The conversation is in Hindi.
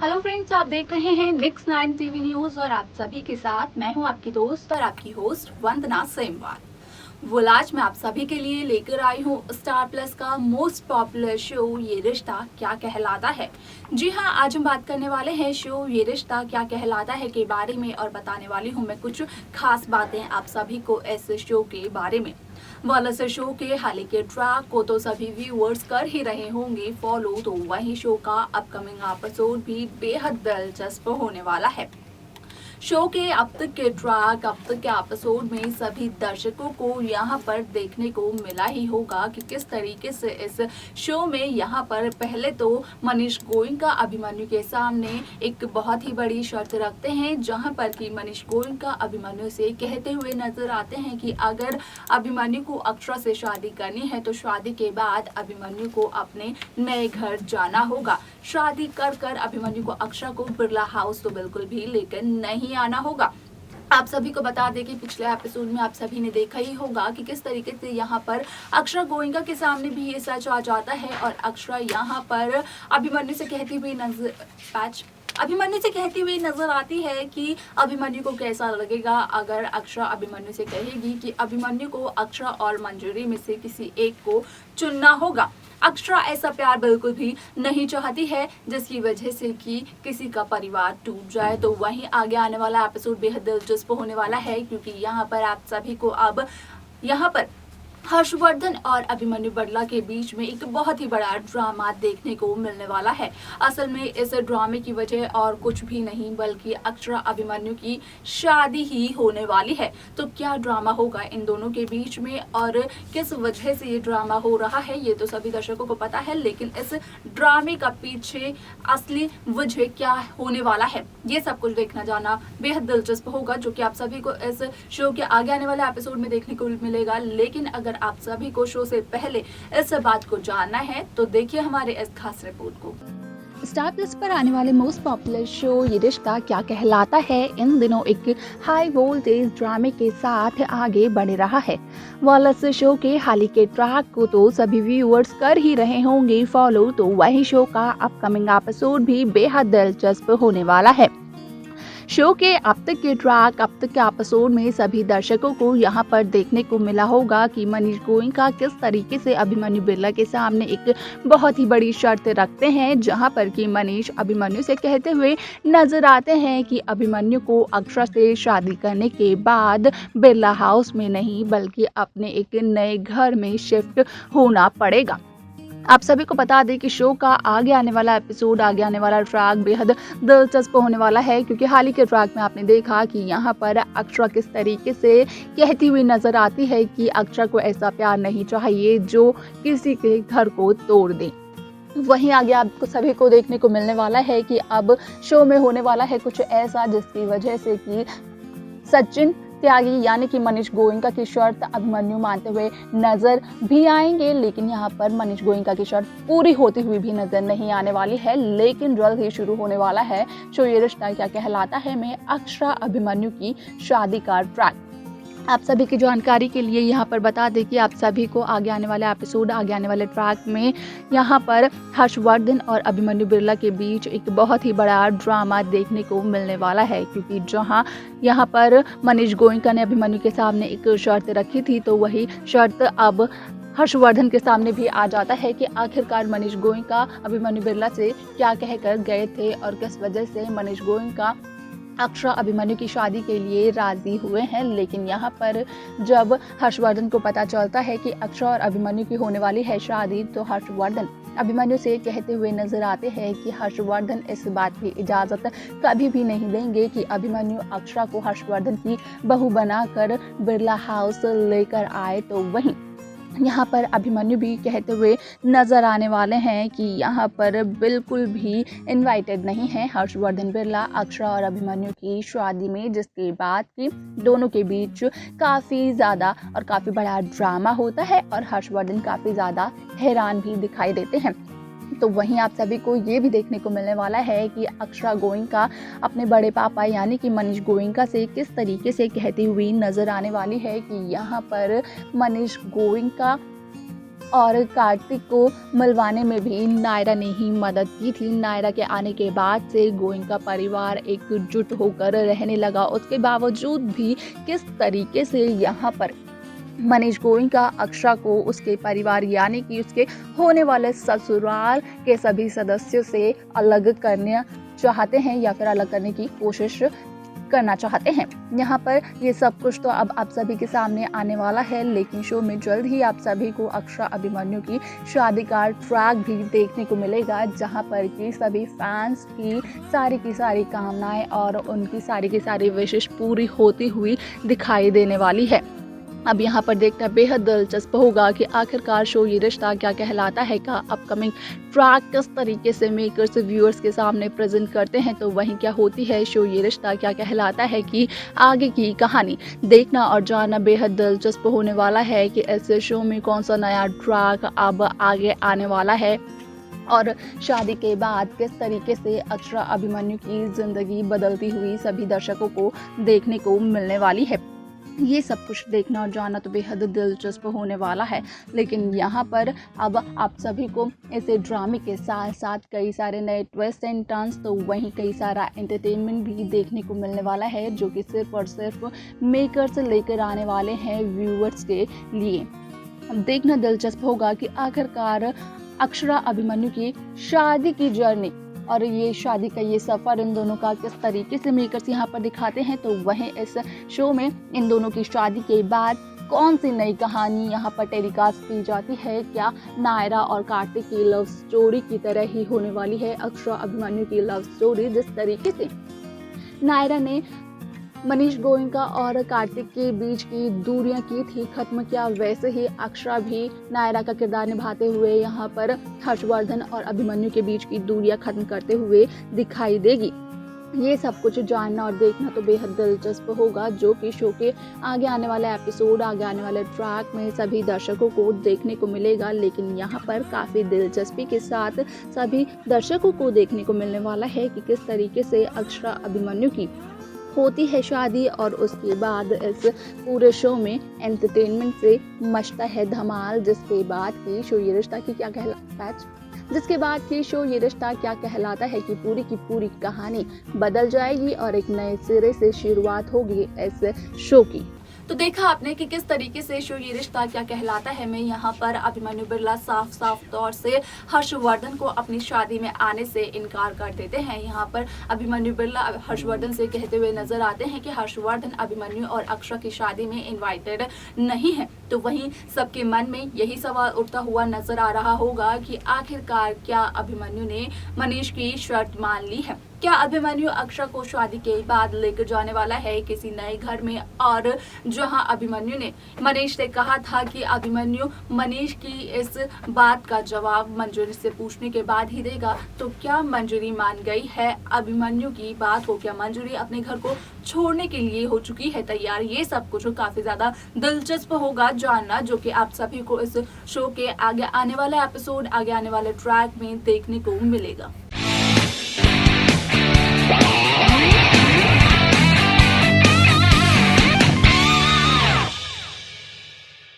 हेलो फ्रेंड्स, आप देख रहे हैं नेक्स्ट 9 टीवी न्यूज और आप सभी के साथ मैं हूं आपकी दोस्त और आपकी होस्ट वंदना सेमवाल। आज मैं आप सभी के लिए लेकर आई हूं स्टार प्लस का मोस्ट पॉपुलर शो ये रिश्ता क्या कहलाता है। जी हां, आज हम बात करने वाले हैं शो ये रिश्ता क्या कहलाता है के बारे में और बताने वाली हूं मैं कुछ खास बातें आप सभी को इस शो के बारे में। वालस शो के हाल के ट्रैक को तो सभी व्यूअर्स कर ही रहे होंगे फॉलो, तो वही शो का अपकमिंग एपिसोड भी बेहद दिलचस्प होने वाला है। शो के अब तक के ट्रैक, अब तक के एपिसोड में सभी दर्शकों को यहाँ पर देखने को मिला ही होगा कि किस तरीके से इस शो में यहाँ पर पहले तो मनीष गोयनका अभिमन्यु के सामने एक बहुत ही बड़ी शर्त रखते हैं, जहाँ पर कि मनीष गोयनका अभिमन्यु से कहते हुए नजर आते हैं कि अगर अभिमन्यु को अक्षरा से शादी करनी है तो शादी के बाद अभिमन्यु को अपने नए घर जाना होगा। शादी कर कर अभिमन्यु को अक्षरा को बिरला हाउस तो बिल्कुल भी लेकर नहीं आना होगा। आप सभी को बता दें कि पिछले एपिसोड में आप सभी ने देखा ही होगा कि किस तरीके से यहाँ पर अक्षरा गोयनका के सामने भी ये सच आ जाता है और अक्षरा यहाँ पर अभिमन्यु से कहती हुई नजर आती है कि अभिमन्यु को कैसा लगेगा अगर अक्षरा अभिमन्यु से कहेगी कि अभिमन्यु को अक्षरा और मंजरी में से किसी एक को चुनना होगा। अक्षरा ऐसा प्यार बिल्कुल भी नहीं चाहती है जिसकी वजह से कि किसी का परिवार टूट जाए। तो वहीं आगे आने वाला एपिसोड बेहद दिलचस्प होने वाला है, क्योंकि यहाँ पर आप सभी को अब यहाँ पर हर्षवर्धन और अभिमन्यु बिरला के बीच में एक बहुत ही बड़ा ड्रामा देखने को मिलने वाला है। असल में इस ड्रामे की वजह और कुछ भी नहीं बल्कि अक्षरा अभिमन्यु की शादी ही होने वाली है। तो क्या ड्रामा होगा इन दोनों के बीच में और किस वजह से ये ड्रामा हो रहा है ये तो सभी दर्शकों को पता है, लेकिन इस ड्रामे का पीछे असली वजह क्या होने वाला है ये सब कुछ देखना जाना बेहद दिलचस्प होगा, जो कि आप सभी को इस शो के आगे आने वाले एपिसोड में देखने को मिलेगा। लेकिन अगर आप सभी को शो से पहले इस बात को जानना है तो देखिए हमारे इस खास रिपोर्ट को। स्टार प्लस पर आने वाले मोस्ट पॉपुलर शो ये रिश्ता क्या कहलाता है इन दिनों एक हाई वोल्टेज ड्रामे के साथ आगे बढ़ रहा है। वालस शो के हाल के ट्रैक को तो सभी व्यूअर्स कर ही रहे होंगे फॉलो, तो वही शो का अपकमिंग एपिसोड भी बेहद दिलचस्प होने वाला है। शो के अब तक के ट्रैक, अब तक के एपिसोड में सभी दर्शकों को यहाँ पर देखने को मिला होगा कि मनीष गोयनका किस तरीके से अभिमन्यु बिरला के सामने एक बहुत ही बड़ी शर्त रखते हैं, जहाँ पर कि मनीष अभिमन्यु से कहते हुए नजर आते हैं कि अभिमन्यु को अक्षरा से शादी करने के बाद बिरला हाउस में नहीं बल्कि अपने एक नए घर में शिफ्ट होना पड़ेगा। आप सभी को बता दें कि शो का आगे आने वाला एपिसोड, आगे आने वाला ट्रैक बेहद दिलचस्प होने वाला है, क्योंकि हाल ही के ट्रैक में आपने देखा कि यहाँ पर अक्षरा किस तरीके से कहती हुई नजर आती है कि अक्षरा को ऐसा प्यार नहीं चाहिए जो किसी के घर को तोड़ दे। वहीं आगे आपको सभी को देखने को मिलने वाला है कि अब शो में होने वाला है कुछ ऐसा जिसकी वजह से कि सचिन त्यागी यानी कि मनीष गोयनका की शर्त अभिमन्यु मानते हुए नजर भी आएंगे, लेकिन यहाँ पर मनीष गोयनका की शर्त पूरी होती हुई भी नजर नहीं आने वाली है। लेकिन जल्द ही शुरू होने वाला है शो ये रिश्ता क्या कहलाता है में अक्षरा अभिमन्यु की शादी का ट्रैक। आप सभी की जानकारी के लिए यहाँ पर बता दें कि आप सभी को आगे आने वाले एपिसोड, आगे आने वाले ट्रैक में यहाँ पर हर्षवर्धन और अभिमन्यु बिरला के बीच एक बहुत ही बड़ा ड्रामा देखने को मिलने वाला है, क्योंकि जहाँ यहाँ पर मनीष गोयनका ने अभिमन्यु के सामने एक शर्त रखी थी तो वही शर्त अब हर्षवर्धन के सामने भी आ जाता है कि आखिरकार मनीष गोयनका अभिमन्यु बिरला से क्या कहकर गए थे और किस वजह से मनीष गोयनका अक्षरा अभिमन्यु की शादी के लिए राजी हुए हैं। लेकिन यहाँ पर जब हर्षवर्धन को पता चलता है कि अक्षरा और अभिमन्यु की होने वाली है शादी, तो हर्षवर्धन अभिमन्यु से कहते हुए नजर आते हैं कि हर्षवर्धन इस बात की इजाजत कभी भी नहीं देंगे कि अभिमन्यु अक्षरा को हर्षवर्धन की बहू बनाकर बिरला हाउस लेकर आए। तो वहीं यहाँ पर अभिमन्यु भी कहते हुए नजर आने वाले हैं कि यहाँ पर बिल्कुल भी इनवाइटेड नहीं है हर्षवर्धन बिरला अक्षरा और अभिमन्यु की शादी में, जिसके बाद कि दोनों के बीच काफ़ी ज़्यादा और काफ़ी बड़ा ड्रामा होता है और हर्षवर्धन काफ़ी ज़्यादा हैरान भी दिखाई देते हैं। तो वहीं आप सभी को ये भी देखने को मिलने वाला है कि अक्षरा गोयनका अपने बड़े पापा यानी कि मनीष गोयनका से किस तरीके से कहती हुई नजर आने वाली है कि यहाँ पर मनीष गोयनका और कार्तिक को मिलवाने में भी नायरा ने ही मदद की थी। नायरा के आने के बाद से गोयनका परिवार एकजुट होकर रहने लगा। उसके बावजूद भी किस तरीके से यहाँ पर मनीष गोयनका अक्षरा को उसके परिवार यानी कि उसके होने वाले ससुराल के सभी सदस्यों से अलग करना चाहते हैं या फिर अलग करने की कोशिश करना चाहते हैं। यहाँ पर ये सब कुछ तो अब आप सभी के सामने आने वाला है, लेकिन शो में जल्द ही आप सभी को अक्षरा अभिमन्यु की शादी का ट्रैक भी देखने को मिलेगा, जहाँ पर कि सभी फैंस की सारी कामनाएं और उनकी सारी की सारी विशेष पूरी होती हुई दिखाई देने वाली है। अब यहाँ पर देखना बेहद दिलचस्प होगा कि आखिरकार शो ये रिश्ता क्या कहलाता है का अपकमिंग ट्रैक किस तरीके से मेकर्स व्यूअर्स के सामने प्रेजेंट करते हैं, तो वहीं क्या होती है शो ये रिश्ता क्या कहलाता है कि आगे की कहानी देखना और जानना बेहद दिलचस्प होने वाला है कि ऐसे शो में कौन सा नया ट्रैक अब आगे आने वाला है और शादी के बाद किस तरीके से अक्षरा अभिमन्यु की जिंदगी बदलती हुई सभी दर्शकों को देखने को मिलने वाली है। ये सब कुछ देखना और जानना तो बेहद दिलचस्प होने वाला है, लेकिन यहाँ पर अब आप सभी को ऐसे ड्रामे के साथ साथ कई सारे नए ट्विस्ट एंड टर्न्स तो वहीं कई सारा एंटरटेनमेंट भी देखने को मिलने वाला है, जो कि सिर्फ और सिर्फ मेकर्स लेकर आने वाले हैं व्यूअर्स के लिए। अब देखना दिलचस्प होगा कि आखिरकार अक्षरा अभिमन्यु की शादी की जर्नी और ये शादी का ये सफ़र इन दोनों का किस तरीके से मेकर्स यहाँ पर दिखाते हैं, तो वहीं इस शो में इन दोनों की शादी के बाद कौन सी नई कहानी यहाँ पर टेलीकास्ट की जाती है। क्या नायरा और कार्तिक की लव स्टोरी की तरह ही होने वाली है अक्षरा अभिमन्यु की लव स्टोरी। जिस तरीके से नायरा ने मनीष गोयनका और कार्तिक के बीच की दूरियां की थी खत्म, क्या वैसे ही अक्षरा भी नायरा का किरदार निभाते हुए यहाँ पर हर्षवर्धन और अभिमन्यु के बीच की दूरियां खत्म करते हुए दिखाई देगी। ये सब कुछ जानना और देखना तो बेहद दिलचस्प होगा, जो कि शो के आगे आने वाले एपिसोड आगे आने वाले ट्रैक में सभी दर्शकों को देखने को मिलेगा। लेकिन यहाँ पर काफ़ी दिलचस्पी के साथ सभी दर्शकों को देखने को मिलने वाला है कि किस तरीके से अक्षरा अभिमन्यु की होती है शादी और उसके बाद इस पूरे शो में एंटरटेनमेंट से मचता है धमाल। जिसके बाद की शो ये रिश्ता क्या कहलाता है कि पूरी कहानी बदल जाएगी और एक नए सिरे से शुरुआत होगी इस शो की। तो देखा आपने कि किस तरीके से शो ये रिश्ता क्या कहलाता है में यहाँ पर अभिमन्यु बिरला साफ तौर से हर्षवर्धन को अपनी शादी में आने से इनकार कर देते हैं। यहाँ पर अभिमन्यु बिरला हर्षवर्धन से कहते हुए नजर आते हैं कि हर्षवर्धन अभिमन्यु और अक्षरा की शादी में इनवाइटेड नहीं है। तो वहीं सबके मन में यही सवाल उठता हुआ नजर आ रहा होगा कि आखिरकार क्या अभिमन्यु ने मनीष की शर्त मान ली है। क्या अभिमन्यु अक्षरा को शादी के बाद लेकर जाने वाला है किसी नए घर में, और जहां अभिमन्यु ने मनीष से कहा था कि अभिमन्यु मनीष की इस बात का जवाब मंजूरी से पूछने के बाद ही देगा, तो क्या मंजूरी मान गई है अभिमन्यु की बात को, क्या मंजूरी अपने घर को छोड़ने के लिए हो चुकी है तैयार। ये सब कुछ काफी ज्यादा दिलचस्प होगा जानना, जो कि आप सभी को इस शो के आगे आने वाला एपिसोड आगे आने वाले ट्रैक में देखने को मिलेगा।